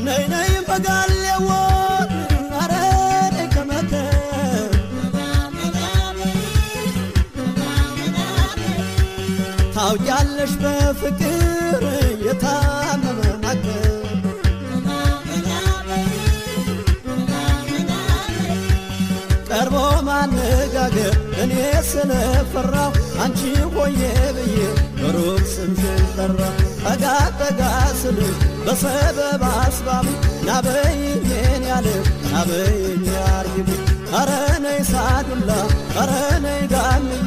ነይ ነይ በጋሌዎ አረ ነይ ከመተ ታውቂያለሽ በፍቅር የታመመ ናገር ቀርቦ ማነጋገር እኔ ስለፈራሁ አንቺ ሆዬ ብዬ ሩቅ ስምሽን ጠራሁ ጠጋ ጠጋ ስልሽ በሰበብ አስባብ ናበይኝን ያለ ናበይኝ አርጊብ አረ ነይ ሳዱላ አረ ነይ ጋምዬ